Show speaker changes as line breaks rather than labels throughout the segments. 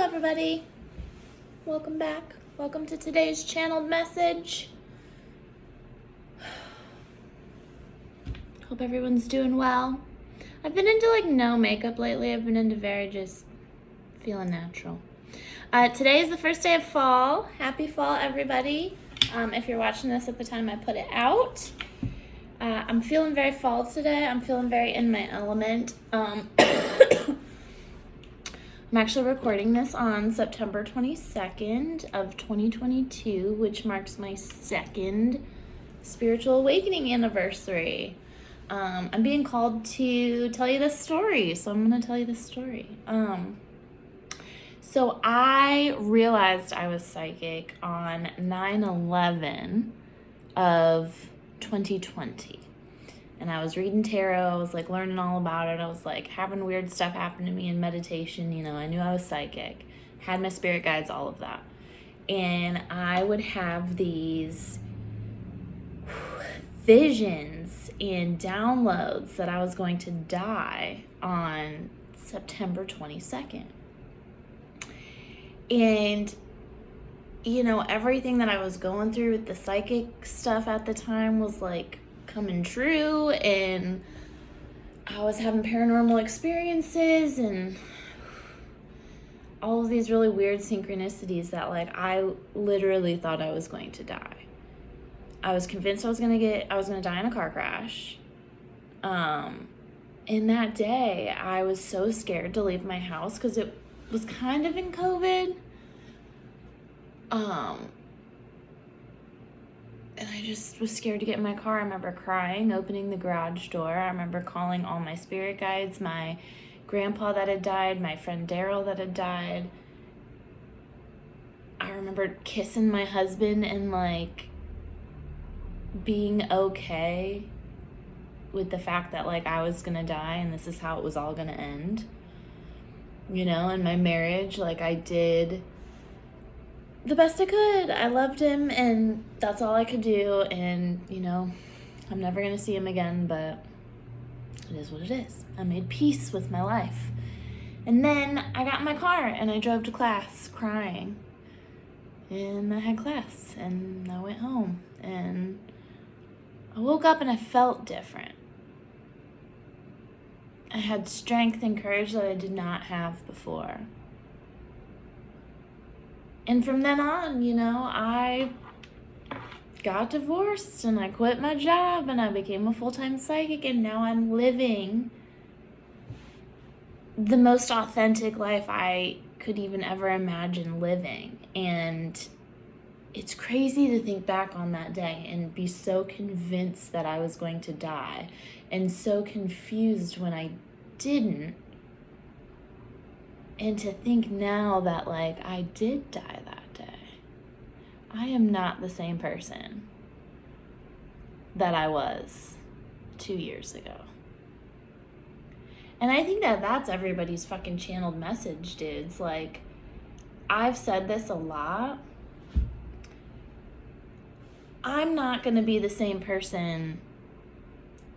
everybody. Welcome back. Welcome to today's channeled message. Hope everyone's doing well. I've been into no makeup lately. I've been into very just feeling natural. Today is the first day of fall. Happy fall, everybody. If you're watching this at the time I put it out. I'm feeling very fall today. I'm feeling very in my element. I'm actually recording this on September 22nd of 2022, which marks my second spiritual awakening anniversary. I'm being called to tell you this story, so I'm going to tell you this story. So I realized I was psychic on 9/11 of 2020. And I was reading tarot, I was learning all about it, I was having weird stuff happen to me in meditation, I knew I was psychic, had my spirit guides, all of that. And I would have these visions and downloads that I was going to die on September 22nd. And everything that I was going through with the psychic stuff at the time was coming true, and I was having paranormal experiences and all of these really weird synchronicities that I literally thought I was going to die. I was convinced I was going to die in a car crash. And that day I was so scared to leave my house because it was kind of in COVID. And I just was scared to get in my car. I remember crying, opening the garage door. I remember calling all my spirit guides, my grandpa that had died, my friend Daryl that had died. I remember kissing my husband and being okay with the fact that I was gonna die and this is how it was all gonna end. In my marriage, I did the best I could. I loved him and that's all I could do, and I'm never gonna see him again, but it is what it is. I made peace with my life. And then I got in my car and I drove to class crying, and I had class and I went home and I woke up and I felt different. I had strength and courage that I did not have before. And from then on, I got divorced and I quit my job and I became a full-time psychic, and now I'm living the most authentic life I could even ever imagine living. And it's crazy to think back on that day and be so convinced that I was going to die and so confused when I didn't. And to think now that I did die that day. I am not the same person that I was 2 years ago. And I think that that's everybody's fucking channeled message, dudes. I've said this a lot. I'm not gonna be the same person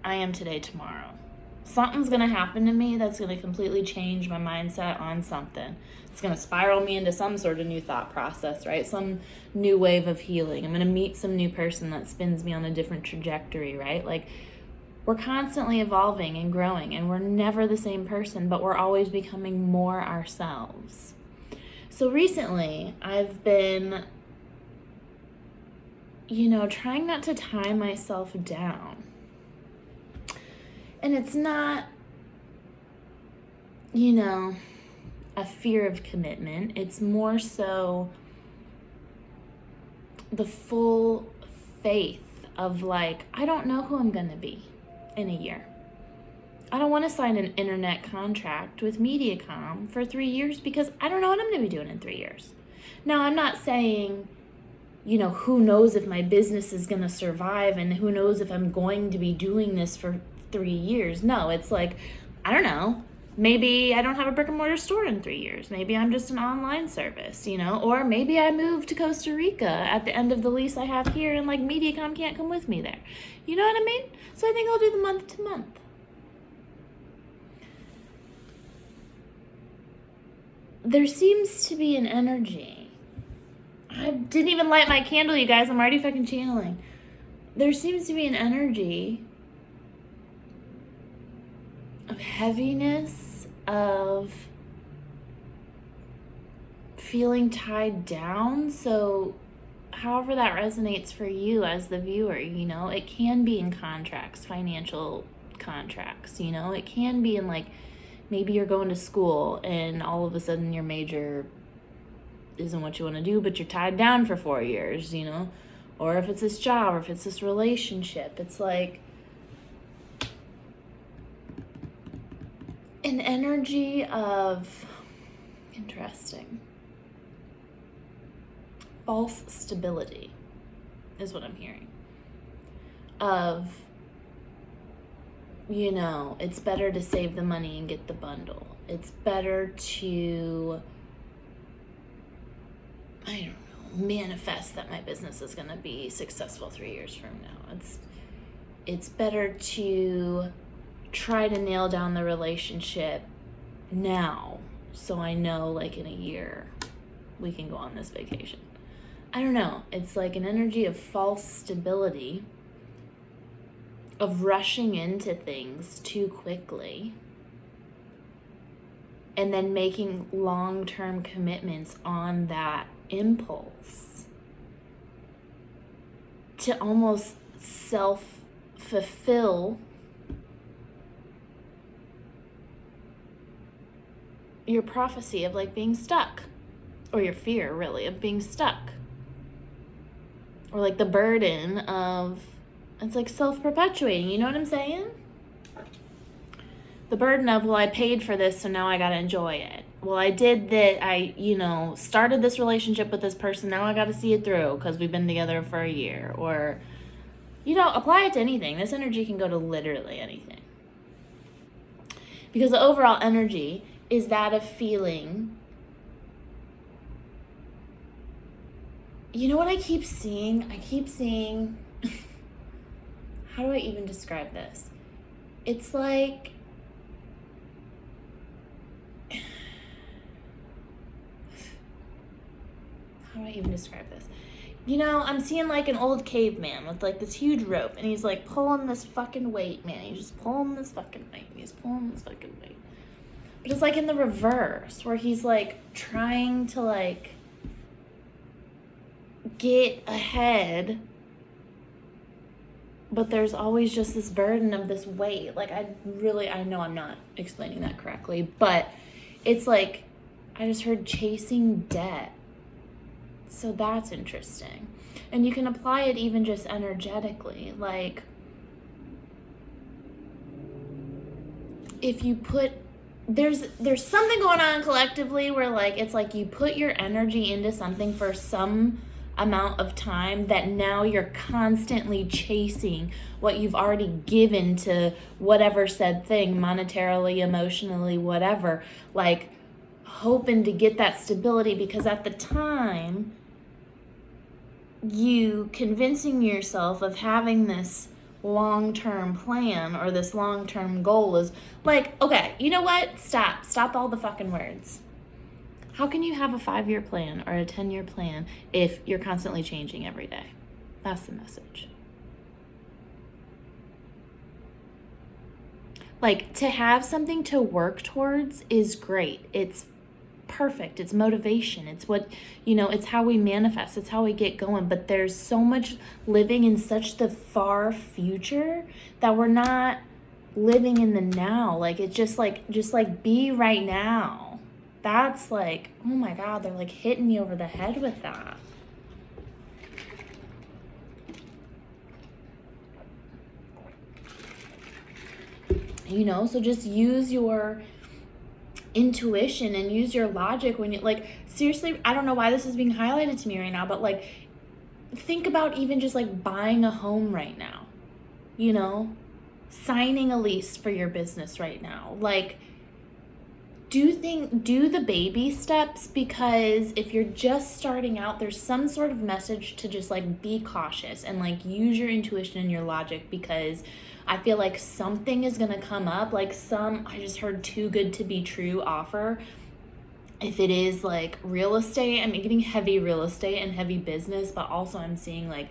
I am today tomorrow. Something's going to happen to me that's going to completely change my mindset on something. It's going to spiral me into some sort of new thought process, right? Some new wave of healing. I'm going to meet some new person that spins me on a different trajectory, right? We're constantly evolving and growing, and we're never the same person, but we're always becoming more ourselves. So recently, I've been, trying not to tie myself down. And it's not, a fear of commitment. It's more so the full faith of I don't know who I'm going to be in a year. I don't want to sign an internet contract with MediaCom for 3 years because I don't know what I'm going to be doing in 3 years. Now, I'm not saying, who knows if my business is going to survive and who knows if I'm going to be doing this for 3 years. No, it's I don't know. Maybe I don't have a brick and mortar store in 3 years. Maybe I'm just an online service, or maybe I move to Costa Rica at the end of the lease I have here and MediaCom can't come with me there. You know what I mean? So I think I'll do the month to month. there seems to be an energy. I didn't even light my candle, you guys. I'm already fucking channeling. There seems to be an energy of heaviness, of feeling tied down. So however that resonates for you as the viewer, you know, it can be in contracts, financial contracts, you know, it can be in like, maybe you're going to school and all of a sudden your major isn't what you want to do, but you're tied down for 4 years, you know, or if it's this job, or if it's this relationship, it's like an energy of, interesting, false stability is what I'm hearing. Of, you know, it's better to save the money and get the bundle. It's better to, I don't know, manifest that my business is going to be successful 3 years from now. It's better to try to nail down the relationship now, so I know like in a year we can go on this vacation. I don't know. It's like an energy of false stability, of rushing into things too quickly, and then making long-term commitments on that impulse to almost self-fulfill your prophecy of like being stuck, or your fear really of being stuck, or like the burden of, it's like self-perpetuating, you know what I'm saying? The burden of, well, I paid for this, so now I gotta enjoy it. Well, I did that, I, you know, started this relationship with this person, now I gotta see it through because we've been together for a year. Or, you know, apply it to anything. This energy can go to literally anything. Because the overall energy is that of feeling, you know what I keep seeing? I keep seeing, how do I even describe this? It's like, how do I even describe this? You know, I'm seeing like an old caveman with like this huge rope, and he's like pulling this fucking weight, man. He's just pulling this fucking weight. He's pulling this fucking weight. But it's like in the reverse, where he's like trying to like get ahead, but there's always just this burden of this weight. Like I know I'm not explaining that correctly, but it's like, I just heard chasing debt. So that's interesting. And you can apply it even just energetically. Like, if you put, there's something going on collectively where like, it's like you put your energy into something for some amount of time that now you're constantly chasing what you've already given to whatever said thing, monetarily, emotionally, whatever, like hoping to get that stability, because at the time you convincing yourself of having this long-term plan or this long-term goal is like, okay, you know what? Stop all the fucking words. How can you have a 5-year plan or a 10-year plan if you're constantly changing every day? That's the message. Like, to have something to work towards is great. It's perfect. It's motivation. It's what, you know, it's how we manifest. It's how we get going. But there's so much living in such the far future that we're not living in the now. Like, it's just like be right now. That's like, oh my God, they're like hitting me over the head with that. You know, so just use your intuition and use your logic when you, like, seriously, I don't know why this is being highlighted to me right now, but like, think about even just like buying a home right now, you know, signing a lease for your business right now. Like, do the baby steps, because if you're just starting out, there's some sort of message to just like be cautious and like use your intuition and your logic, because I feel like something is going to come up, like I just heard too good to be true offer, If it is like real estate, I'm getting heavy real estate and heavy business, but also I'm seeing like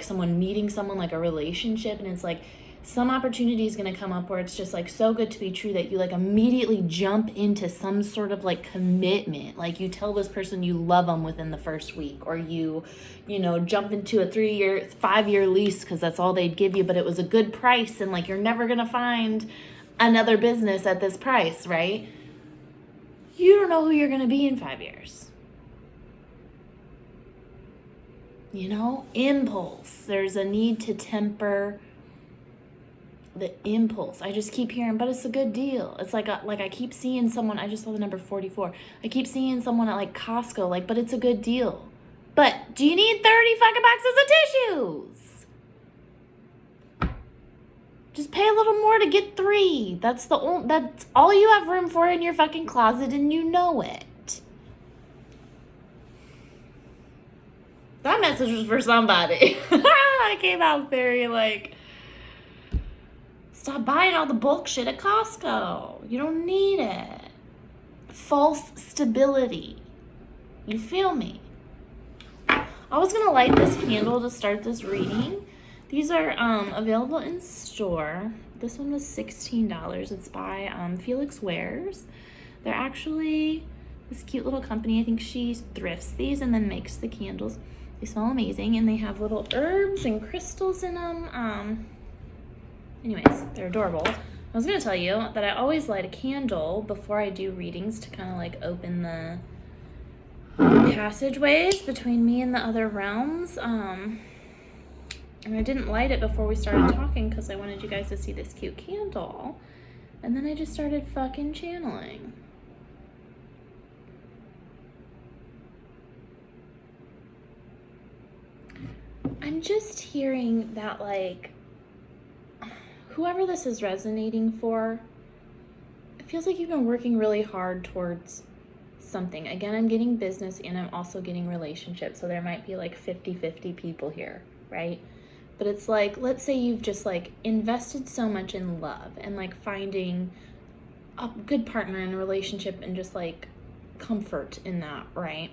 someone meeting someone, like a relationship, and it's like some opportunity is going to come up where it's just like so good to be true that you like immediately jump into some sort of like commitment. Like you tell this person you love them within the first week, or you know, jump into a 3-year, 5-year lease because that's all they'd give you, but it was a good price and like you're never going to find another business at this price, right? You don't know who you're going to be in 5 years. You know, impulse. There's a need to temper the impulse. I just keep hearing, but it's a good deal. It's like I keep seeing someone, I just saw the number 44. I keep seeing someone at like Costco, like, but it's a good deal. But do you need 30 fucking boxes of tissues? Just pay a little more to get 3. That's all you have room for in your fucking closet, and you know it. That message was for somebody. I came out very like, stop buying all the bulk shit at Costco. You don't need it. False stability. You feel me? I was going to light this candle to start this reading. These are available in store. This one was $16. It's by Felix Wares. They're actually this cute little company. I think she thrifts these and then makes the candles. They smell amazing, and they have little herbs and crystals in them. Anyways, they're adorable. I was going to tell you that I always light a candle before I do readings to kind of like open the passageways between me and the other realms. And I didn't light it before we started talking because I wanted you guys to see this cute candle. And then I just started fucking channeling. I'm just hearing that, like, whoever this is resonating for, it feels like you've been working really hard towards something. Again, I'm getting business and I'm also getting relationships. So there might be like 50-50 people here, right? But it's like, let's say you've just like invested so much in love and like finding a good partner in a relationship and just like comfort in that, right?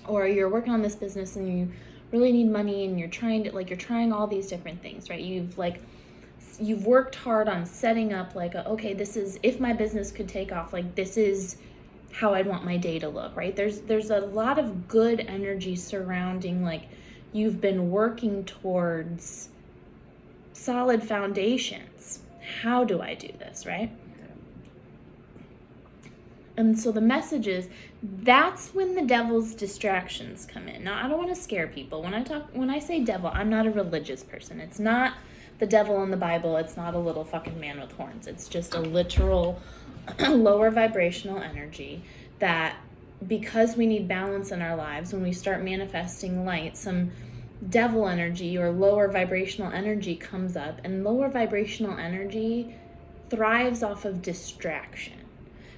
Or you're working on this business and you really need money and you're trying all these different things, right? You've worked hard on setting up like, okay, this is, if my business could take off, like this is how I'd want my day to look, right? There's a lot of good energy surrounding, like you've been working towards solid foundations. How do I do this, right? And so the message is, that's when the devil's distractions come in. Now, I don't want to scare people. When I say devil, I'm not a religious person. It's not the devil in the Bible. It's not a little fucking man with horns. It's just a literal lower vibrational energy that, because we need balance in our lives, when we start manifesting light, some devil energy or lower vibrational energy comes up, and lower vibrational energy thrives off of distraction.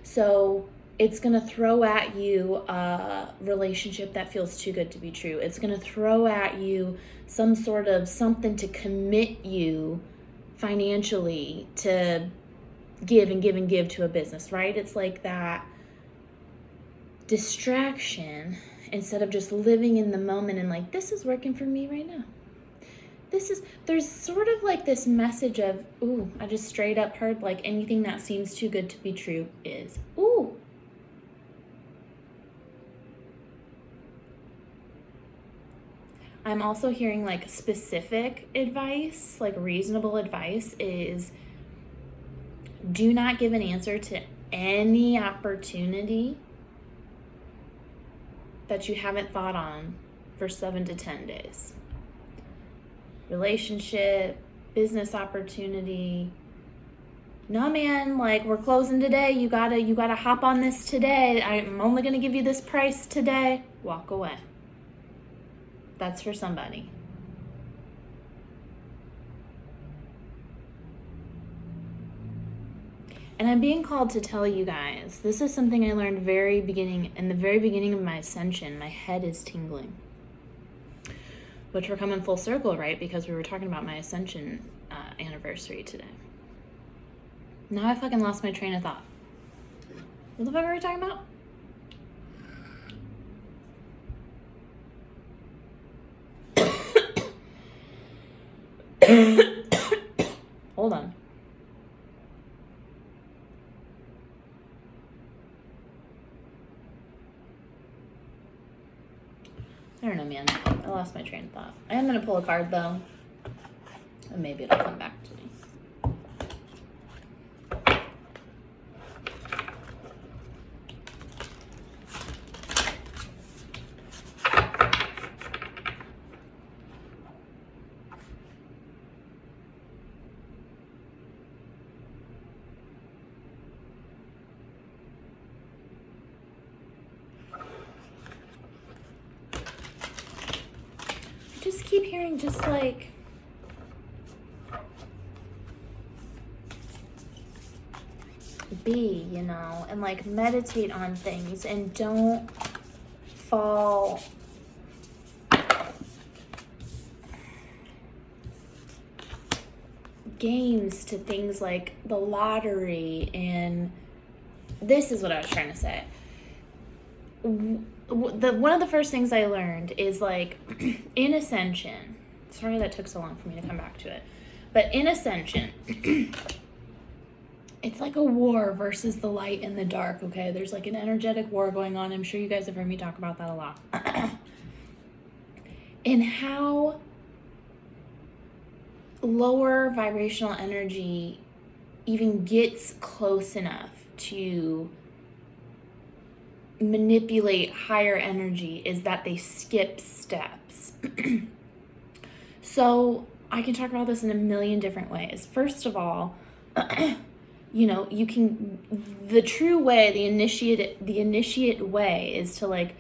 So it's going to throw at you a relationship that feels too good to be true. It's going to throw at you some sort of something to commit you financially to give and give and give to a business, right? It's like that distraction instead of just living in the moment and like, this is working for me right now. There's sort of like this message of, ooh, I just straight up heard like anything that seems too good to be true is, ooh. I'm also hearing like specific advice, like reasonable advice is, do not give an answer to any opportunity that you haven't thought on for 7 to 10 days. Relationship, business opportunity. No, man, like we're closing today. You gotta hop on this today. I'm only gonna give you this price today. Walk away. That's for somebody. And I'm being called to tell you guys, this is something I learned in the very beginning of my ascension. My head is tingling. Which we're coming full circle, right? Because we were talking about my ascension anniversary today. Now I fucking lost my train of thought. What the fuck are we talking about? Hold on. I don't know, man. I lost my train of thought. I am going to pull a card, though. And maybe it'll come back to me. Just keep hearing just like be, you know, and like meditate on things and don't fall games to things like the lottery. And this is what I was trying to say. One of the first things I learned is like in Ascension, sorry that took so long for me to come back to it, but in Ascension, it's like a war versus the light and the dark, okay? There's like an energetic war going on. I'm sure you guys have heard me talk about that a lot. And how lower vibrational energy even gets close enough to manipulate higher energy is that they skip steps. So I can talk about this in a million different ways. First of all, you know, you can, the true way, the initiate way is to like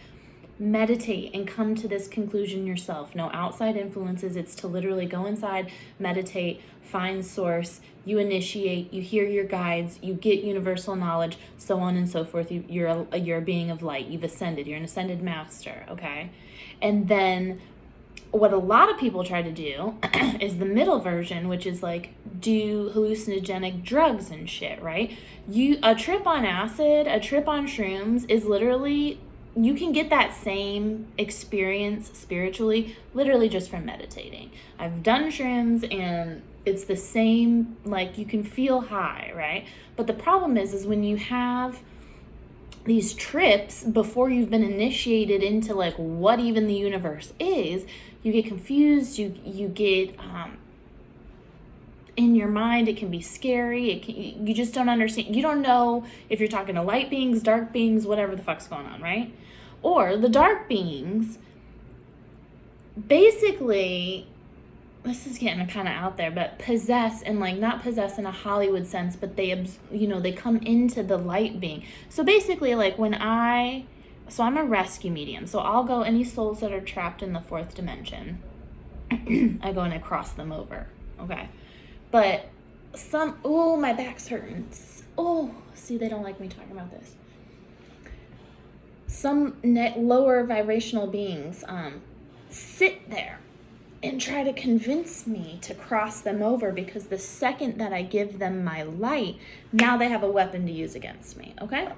meditate and come to this conclusion yourself. No outside influences. It's to literally go inside, meditate, find source. You initiate, you hear your guides, you get universal knowledge, so on and so forth. You're a being of light. You've ascended. You're an ascended master, okay? And then what a lot of people try to do is the middle version, which is like do hallucinogenic drugs and shit, right? A trip on acid, a trip on shrooms is literally, you can get that same experience spiritually, literally just from meditating. I've done shrooms and it's the same, like you can feel high, right? But the problem is when you have these trips before you've been initiated into like what even the universe is, you get confused, you get, in your mind, it can be scary. You just don't understand. You don't know if you're talking to light beings, dark beings, whatever the fuck's going on, right? Or the dark beings, basically, this is getting kind of out there, but possess, and like not possess in a Hollywood sense, but they, you know, they come into the light being. So basically, like so I'm a rescue medium. So I'll go, any souls that are trapped in the fourth dimension, I go and I cross them over, okay? But my back's hurting. Oh, see, they don't like me talking about this. Some lower vibrational beings sit there and try to convince me to cross them over, because the second that I give them my light, now they have a weapon to use against me, okay?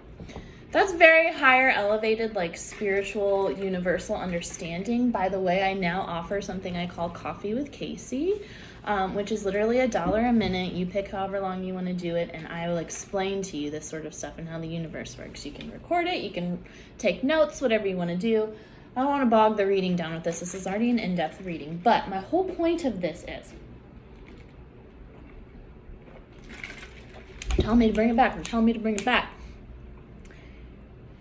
That's very higher, elevated, like spiritual, universal understanding. By the way, I now offer something I call Coffee with Casey, which is literally $1 a minute. You pick however long you want to do it, and I will explain to you this sort of stuff and how the universe works. You can record it, you can take notes, whatever you want to do. I don't want to bog the reading down with this. This is already an in-depth reading, but my whole point of this is, tell me to bring it back, or tell me to bring it back.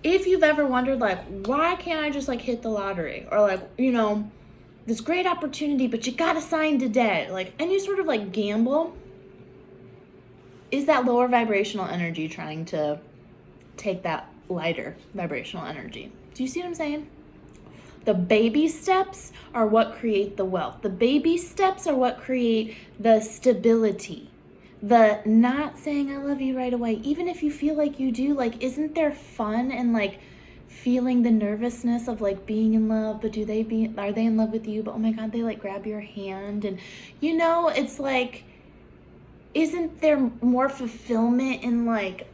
If you've ever wondered, like, why can't I just, like, hit the lottery? Or, like, you know, this great opportunity, but you gotta sign to debt. Like, any sort of, like, gamble is that lower vibrational energy trying to take that lighter vibrational energy. Do you see what I'm saying? The baby steps are what create the wealth. The baby steps are what create the stability. The not saying I love you right away, even if you feel like you do, like, isn't there fun and like feeling the nervousness of like being in love, but are they in love with you? But oh my God, they like grab your hand, and you know, it's like, isn't there more fulfillment in like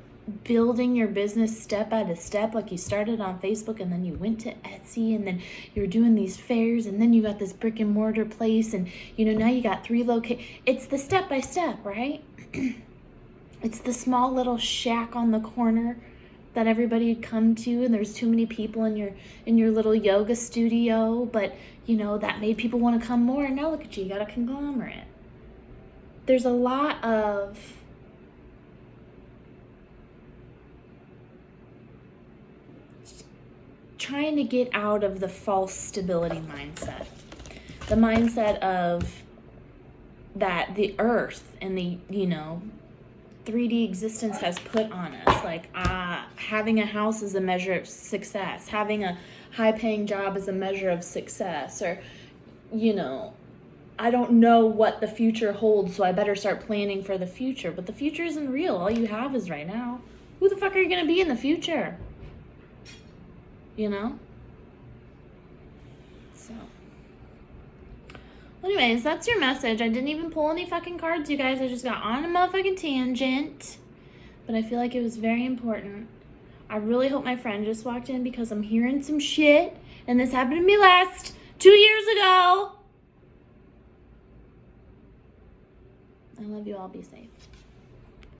building your business step by step, like you started on Facebook and then you went to Etsy and then you're doing these fairs and then you got this brick and mortar place and, you know, now you got 3 locations. It's the step by step, right? It's the small little shack on the corner that everybody would come to, and there's too many people in your little yoga studio, but, you know, that made people want to come more, and now look at you got a conglomerate. There's a lot of trying to get out of the false stability mindset. The mindset of that the earth and the, you know, 3D existence has put on us. Like, having a house is a measure of success. Having a high-paying job is a measure of success. Or, you know, I don't know what the future holds, so I better start planning for the future. But the future isn't real. All you have is right now. Who the fuck are you going to be in the future? You know? So, anyways, that's your message. I didn't even pull any fucking cards, you guys. I just got on a motherfucking tangent. But I feel like it was very important. I really hope my friend just walked in because I'm hearing some shit. And this happened to me last 2 years ago. I love you all. Be safe.